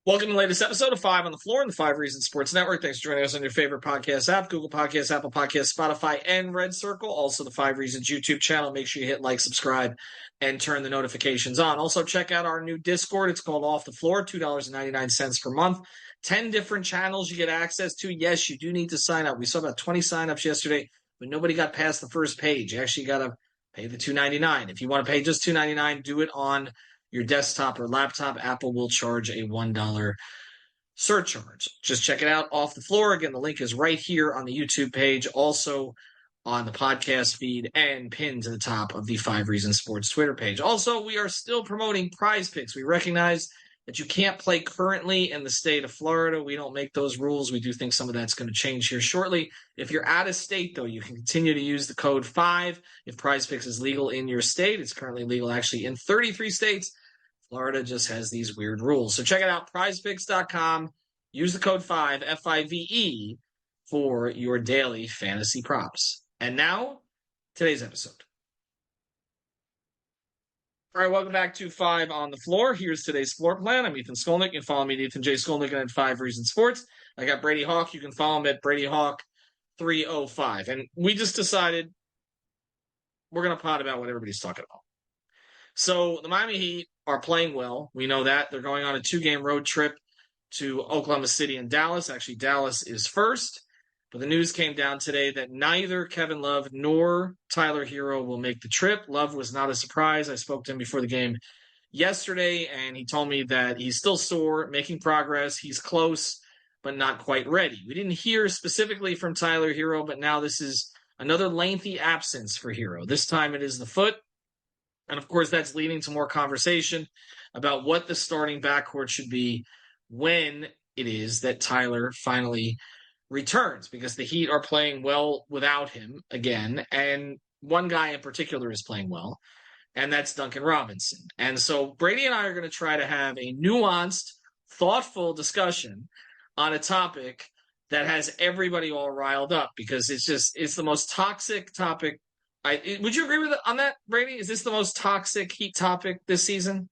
Welcome to the latest episode of Five on the Floor on the Five Reasons Sports Network. Thanks for joining us on your favorite podcast app, Google Podcasts, Apple Podcasts, Spotify, and Red Circle. Also, the Five Reasons YouTube channel. Make sure you hit like, subscribe, and turn the notifications on. Also, check out our new Discord. It's called Off the Floor, $2.99 per month. 10 different channels you get access to. Yes, you do need to sign up. We saw about 20 signups yesterday, but nobody got past the first page. You actually got to pay the $2.99. If you want to pay just $2.99, do it on your desktop or laptop. Apple will charge a $1 surcharge. Just check it out off the floor. Again, the link is right here on the YouTube page, also on the podcast feed, and pinned to the top of the Five Reasons Sports Twitter page. Also, we are still promoting Prize Picks. We recognize that you can't play currently in the state of Florida. We don't make those rules. We do think some of that's going to change here shortly. If you're out of state, though, you can continue to use the code 5 if Prize Picks is legal in your state. It's currently legal actually in 33 states. Florida just has these weird rules. So check it out, prizepicks.com. Use the code 5, F-I-V-E, for your daily fantasy props. And now, today's episode. All right, welcome back to Five on the Floor. Here's today's floor plan. I'm Ethan Skolnick. You can follow me at Ethan J. Skolnick and at Five Reasons Sports. I got Brady Hawk. You can follow him at Brady Hawk 305. And we just decided we're going to pod about what everybody's talking about. So the Miami Heat are playing well. We know that. They're going on a 2-game road trip to Oklahoma City and Dallas. Actually, Dallas is first. But the news came down today that neither Kevin Love nor Tyler Herro will make the trip. Love was not a surprise. I spoke to him before the game yesterday, and he told me that he's still sore, making progress. He's close, but not quite ready. We didn't hear specifically from Tyler Herro, but now this is another lengthy absence for Herro. This time it is the foot. And, of course, that's leading to more conversation about what the starting backcourt should be when it is that Tyler finally returns, because the Heat are playing well without him again. And one guy in particular is playing well, and that's Duncan Robinson. And so Brady and I are going to try to have a nuanced, thoughtful discussion on a topic that has everybody all riled up, because it's the most toxic topic. Would you agree on that, Brady? Is this the most toxic Heat topic this season?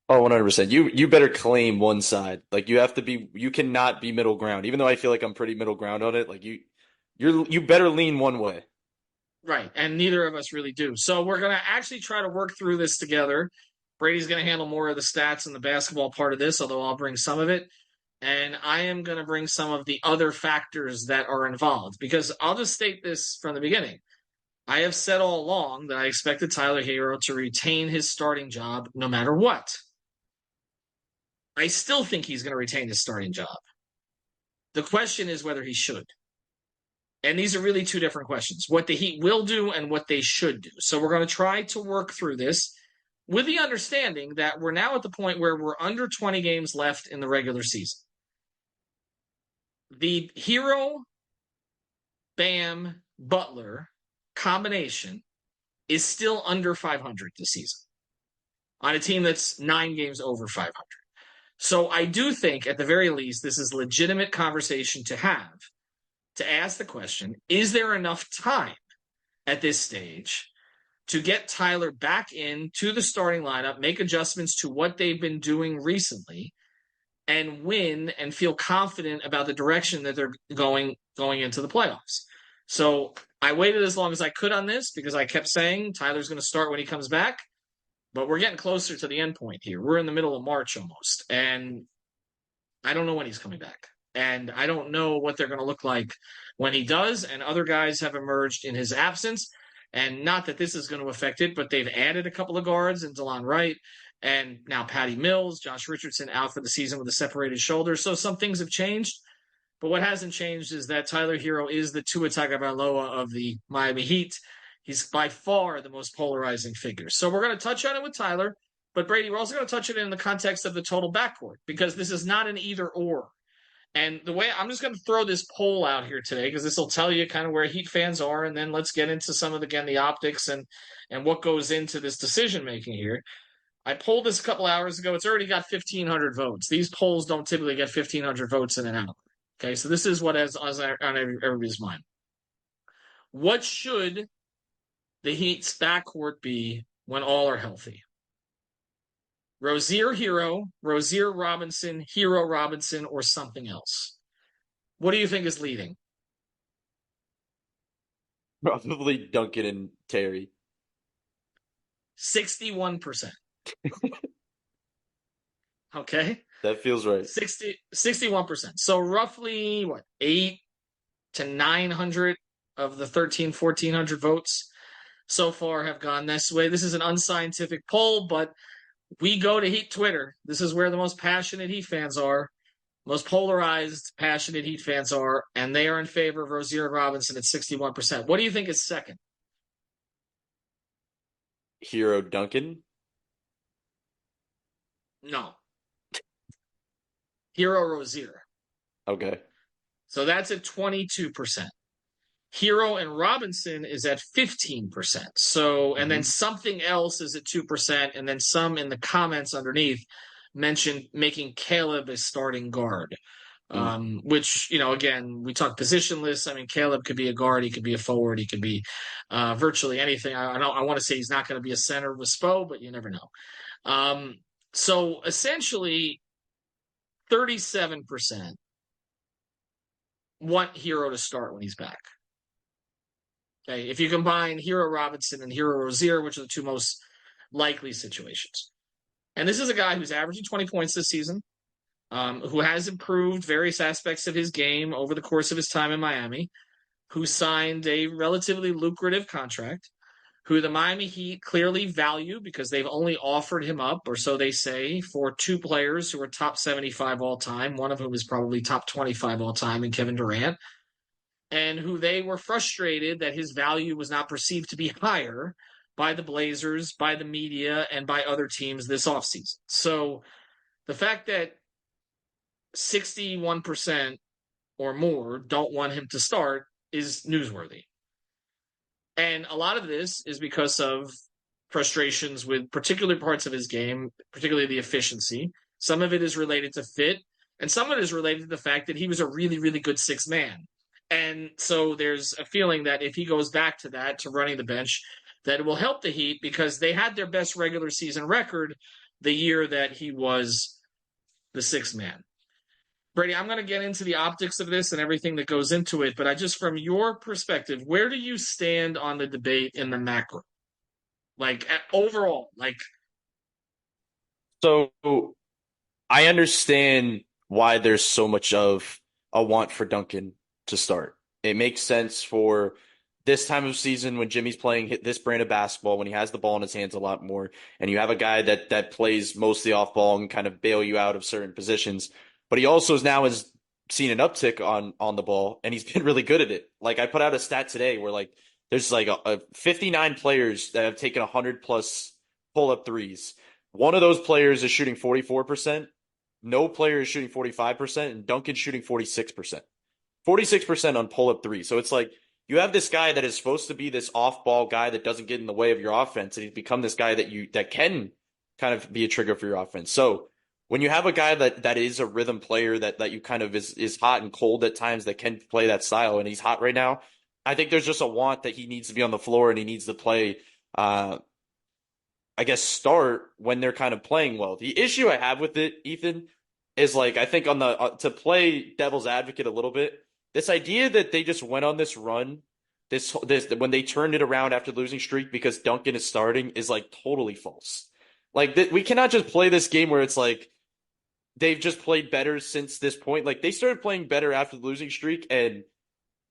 Oh, 100%. You better claim one side. Like you cannot be middle ground. Even though I feel like I'm pretty middle ground on it, like you better lean one way. Right, and neither of us really do. So we're going to actually try to work through this together. Brady's going to handle more of the stats and the basketball part of this, although I'll bring some of it. And I am going to bring some of the other factors that are involved, because I'll just state this from the beginning. I have said all along that I expected Tyler Herro to retain his starting job no matter what. I still think he's going to retain his starting job. The question is whether he should. And these are really two different questions. What the Heat will do and what they should do. So we're going to try to work through this with the understanding that we're now at the point where we're under 20 games left in the regular season. The Herro, Bam, Butler combination is still under 500 this season on a team that's 9 games over 500. So I do think, at the very least, this is legitimate conversation to have, to ask the question, is there enough time at this stage to get Tyler back into the starting lineup, make adjustments to what they've been doing recently, and win and feel confident about the direction that they're going into the playoffs? So I waited as long as I could on this, because I kept saying Tyler's going to start when he comes back. But we're getting closer to the end point here. We're in the middle of March almost. And I don't know when he's coming back. And I don't know what they're going to look like when he does. And other guys have emerged in his absence. And not that this is going to affect it, but they've added a couple of guards in DeLon Wright and now Patty Mills, Josh Richardson out for the season with a separated shoulder. So some things have changed. But what hasn't changed is that Tyler Herro is the Tua Tagovailoa of the Miami Heat. He's by far the most polarizing figure. So we're going to touch on it with Tyler. But Brady, we're also going to touch it in the context of the total backcourt, because this is not an either or. And the way I'm just going to throw this poll out here today, because this will tell you kind of where Heat fans are, and then let's get into some of the optics and what goes into this decision making here. I polled this a couple hours ago. It's already got 1,500 votes. These polls don't typically get 1,500 votes in an hour. Okay, so this is what is on everybody's mind. What should the Heat's backcourt be when all are healthy? Rozier Hero, Rozier Robinson, Hero Robinson, or something else. What do you think is leading? Probably Duncan and Terry. 61%. Okay. That feels right. 61%. So roughly what, 8 to 900 of the 1,400 votes so far have gone this way. This is an unscientific poll, but we go to Heat Twitter. This is where the most passionate Heat fans are, most polarized, passionate Heat fans are, and they are in favor of Rozier Robinson at 61%. What do you think is second? Hero Duncan. No. Hero Rozier. Okay. So that's at 22%. Hero and Robinson is at 15%. So, and then Hmm. something else is at 2%. And then some in the comments underneath mentioned making Caleb a starting guard. Mm. Which, again, we talk positionless. I mean, Caleb could be a guard, he could be a forward, he could be virtually anything. I want to say he's not going to be a center with Spo, but you never know. So essentially, 37% want Hero to start when he's back. Okay, if you combine Hero Robinson and Hero Rozier, which are the two most likely situations. And this is a guy who's averaging 20 points this season, who has improved various aspects of his game over the course of his time in Miami, who signed a relatively lucrative contract, who the Miami Heat clearly value because they've only offered him up, or so they say, for two players who are top 75 all time, one of whom is probably top 25 all time in Kevin Durant, and who they were frustrated that his value was not perceived to be higher by the Blazers, by the media, and by other teams this offseason. So the fact that 61% or more don't want him to start is newsworthy. And a lot of this is because of frustrations with particular parts of his game, particularly the efficiency. Some of it is related to fit, and some of it is related to the fact that he was a really, really good sixth man. And so there's a feeling that if he goes back to that, to running the bench, that it will help the Heat because they had their best regular season record the year that he was the sixth man. Brady, I'm going to get into the optics of this and everything that goes into it, but I just, from your perspective, where do you stand on the debate in the macro? Like overall, like So I understand why there's so much of a want for Duncan to start. It makes sense for this time of season when Jimmy's playing this brand of basketball, when he has the ball in his hands a lot more, and you have a guy that plays mostly off ball and kind of bail you out of certain positions. But he also has seen an uptick on the ball, and he's been really good at it. Like I put out a stat today where like there's like a 59 players that have taken 100 plus pull up threes. One of those players is shooting 44%. No player is shooting 45%, and Duncan's shooting 46%. 46% on pull up three. So it's like you have this guy that is supposed to be this off ball guy that doesn't get in the way of your offense, and he's become this guy that can kind of be a trigger for your offense. So when you have a guy that is a rhythm player that you kind of is hot and cold at times that can play that style, and he's hot right now, I think there's just a want that he needs to be on the floor and he needs to play I guess start when they're kind of playing well. The issue I have with it, Ethan, is like I think on the to play devil's advocate a little bit, this idea that they just went on this run, this when they turned it around after the losing streak because Duncan is starting is like totally false. Like we cannot just play this game where it's like they've just played better since this point. Like they started playing better after the losing streak, and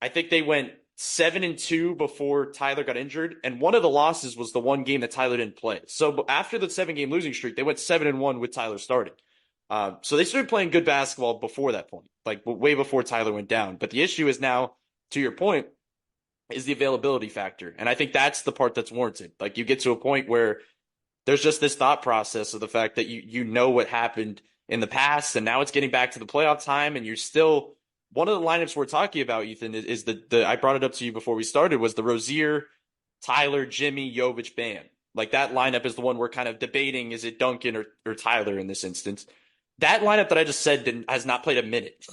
I think they went 7-2 before Tyler got injured, and one of the losses was the one game that Tyler didn't play. So after the 7 game losing streak, they went 7-1 with Tyler starting. So they started playing good basketball before that point, like way before Tyler went down. But the issue is now, to your point, is the availability factor, and I think that's the part that's warranted. Like you get to a point where there's just this thought process of the fact that you know what happened in the past, and now it's getting back to the playoff time, and you're still one of the lineups we're talking about, Ethan, is the I brought it up to you before we started was the Rozier, Tyler, Jimmy, Jovic, Bam. Like that lineup is the one we're kind of debating. Is it Duncan or Tyler in this instance? That lineup that I just said has not played a minute.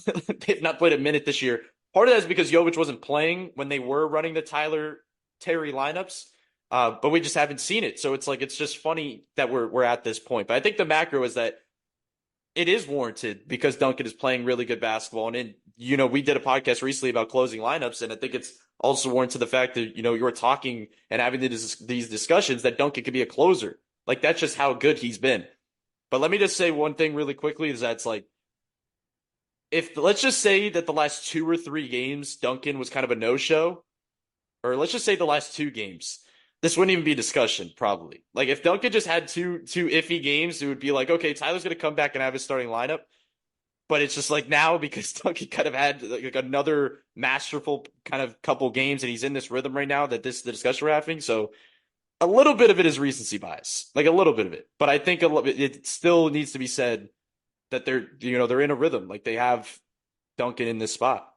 They've not played a minute this year. Part of that is because Jovic wasn't playing when they were running the Tyler Terry lineups. But we just haven't seen it. So it's like it's just funny that we're at this point. But I think the macro is that it is warranted because Duncan is playing really good basketball. And we did a podcast recently about closing lineups, and I think it's also warranted the fact that, you were talking and having these discussions that Duncan could be a closer. Like, that's just how good he's been. But let me just say one thing really quickly is that it's like, if let's just say that the last 2 or 3 games, Duncan was kind of a no-show, or let's just say the last 2 games, this wouldn't even be a discussion, probably. Like, if Duncan just had two iffy games, it would be like, okay, Tyler's going to come back and have his starting lineup. But it's just like now because Duncan kind of had like another masterful kind of couple games and he's in this rhythm right now that this is the discussion we're having. So a little bit of it is recency bias, like a little bit of it. But I think it still needs to be said that they're in a rhythm. Like they have Duncan in this spot.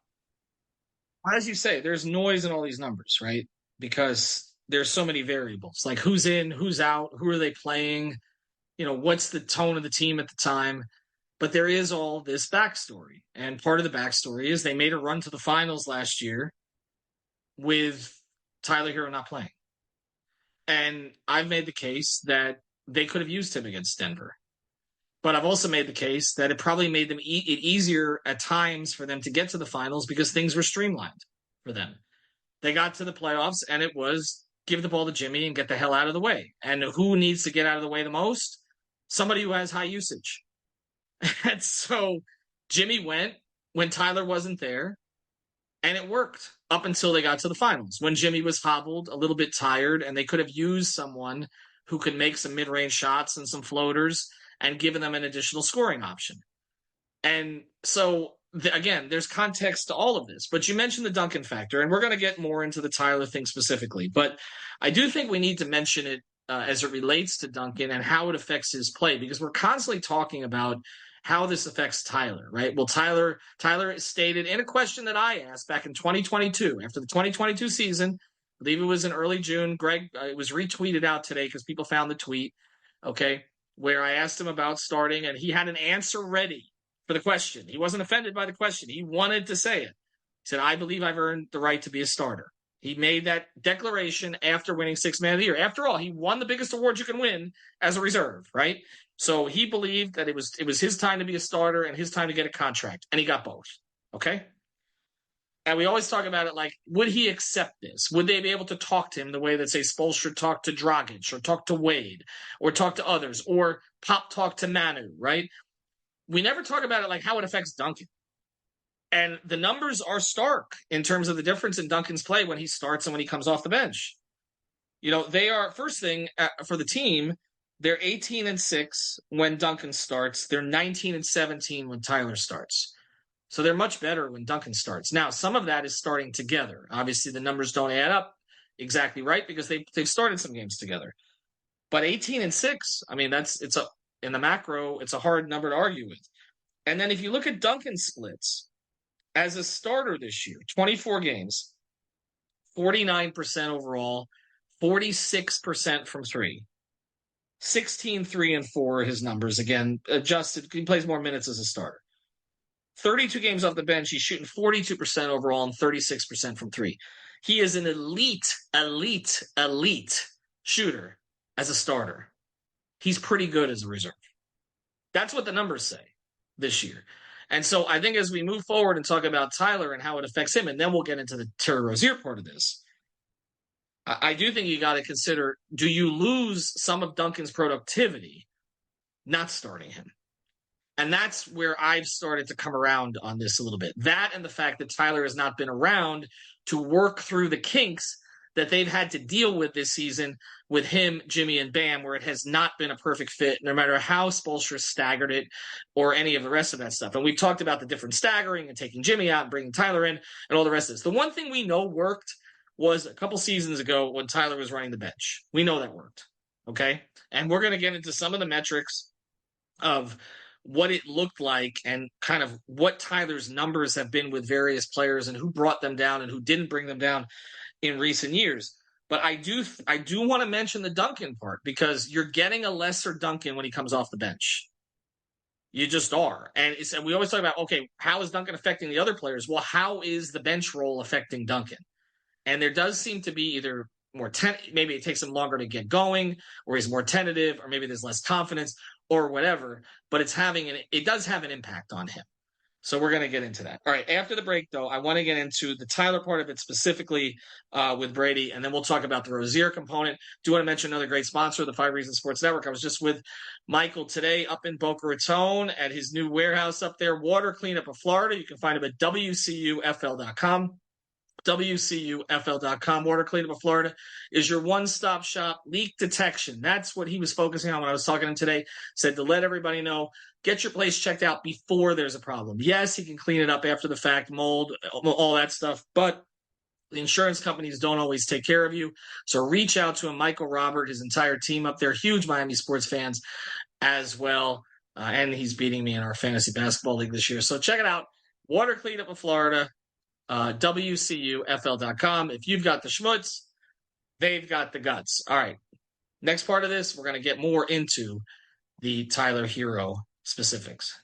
As you say, there's noise in all these numbers, right? Because there's so many variables, like who's in, who's out, who are they playing, what's the tone of the team at the time. But there is all this backstory. And part of the backstory is they made a run to the finals last year with Tyler Herro not playing. And I've made the case that they could have used him against Denver. But I've also made the case that it probably made them it easier at times for them to get to the finals because things were streamlined for them. They got to the playoffs and it was give the ball to Jimmy and get the hell out of the way. And who needs to get out of the way the most? Somebody who has high usage. And so Jimmy went when Tyler wasn't there, and it worked up until they got to the finals when Jimmy was hobbled, a little bit tired, and they could have used someone who could make some mid-range shots and some floaters and given them an additional scoring option. And so, again, there's context to all of this. But you mentioned the Duncan factor, and we're going to get more into the Tyler thing specifically. But I do think we need to mention it as it relates to Duncan and how it affects his play, because we're constantly talking about how this affects Tyler, right? Well, Tyler stated in a question that I asked back in 2022, after the 2022 season, I believe it was in early June. Greg, it was retweeted out today because people found the tweet, okay, where I asked him about starting, and he had an answer ready for the question. He wasn't offended by the question. He wanted to say it. He said, I believe I've earned the right to be a starter. He made that declaration after winning Sixth Man of the Year. After all, he won the biggest award you can win as a reserve, right? So he believed that it was his time to be a starter and his time to get a contract, and he got both. Okay? And we always talk about it like, would he accept this? Would they be able to talk to him the way that, say, Spoelstra talked to Dragic or talk to Wade or talk to others or Pop talk to Manu, right? We never talk about it like how it affects Duncan. And the numbers are stark in terms of the difference in Duncan's play when he starts and when he comes off the bench. They are, first thing for the team, they're 18-6 when Duncan starts. They're 19-17 when Tyler starts. So they're much better when Duncan starts. Now, some of that is starting together. Obviously, the numbers don't add up exactly right because they've started some games together. But 18-6, I mean, in the macro, it's a hard number to argue with. And then if you look at Duncan's splits as a starter this year, 24 games, 49% overall, 46% from three. 16, 3, and 4 his numbers. Again, adjusted. He plays more minutes as a starter. 32 games off the bench. He's shooting 42% overall and 36% from three. He is an elite shooter as a starter. He's pretty good as a reserve. That's what the numbers say this year. And so I think as we move forward and talk about Tyler and how it affects him, and then we'll get into the Terry Rozier part of this, I do think you got to consider, do you lose some of Duncan's productivity not starting him? And that's where I've started to come around on this a little bit. That and the fact that Tyler has not been around to work through the kinks that they've had to deal with this season with him, Jimmy, and Bam, where it has not been a perfect fit, no matter how Spoelstra staggered it or any of the rest of that stuff. And we've talked about the different staggering and taking Jimmy out and bringing Tyler in and all the rest of this. The one thing we know worked was a couple seasons ago when Tyler was running the bench. We know that worked, okay? And we're going to get into some of the metrics of what it looked like and kind of what Tyler's numbers have been with various players and who brought them down and who didn't bring them down in recent years. But I do want to mention the Duncan part because you're getting a lesser Duncan when he comes off the bench. You just are. And we always talk about, okay, how is Duncan affecting the other players? Well, how is the bench role affecting Duncan? And there does seem to be either maybe it takes him longer to get going, or he's more tentative, or maybe there's less confidence, or whatever. But it does have an impact on him. So we're going to get into that. All right. After the break, though, I want to get into the Tyler part of it specifically with Brady, and then we'll talk about the Rozier component. Do want to mention another great sponsor, the 5 Reasons Sports Network. I was just with Michael today up in Boca Raton at his new warehouse up there, Water Cleanup of Florida. You can find him at WCUFL.com. WCUFL.com. Water Cleanup of Florida is your one-stop shop leak detection. That's what he was focusing on when I was talking to him today. Said to let everybody know, get your place checked out before there's a problem. Yes, he can clean it up after the fact, mold, all that stuff, but the insurance companies don't always take care of you. So reach out to him, Michael Robert, his entire team up there, huge Miami sports fans as well. And he's beating me in our fantasy basketball league this year. So check it out. Water Cleanup of Florida. WCUFL.com. If you've got the schmutz, they've got the guts. All right. Next part of this, we're going to get more into the Tyler Herro specifics.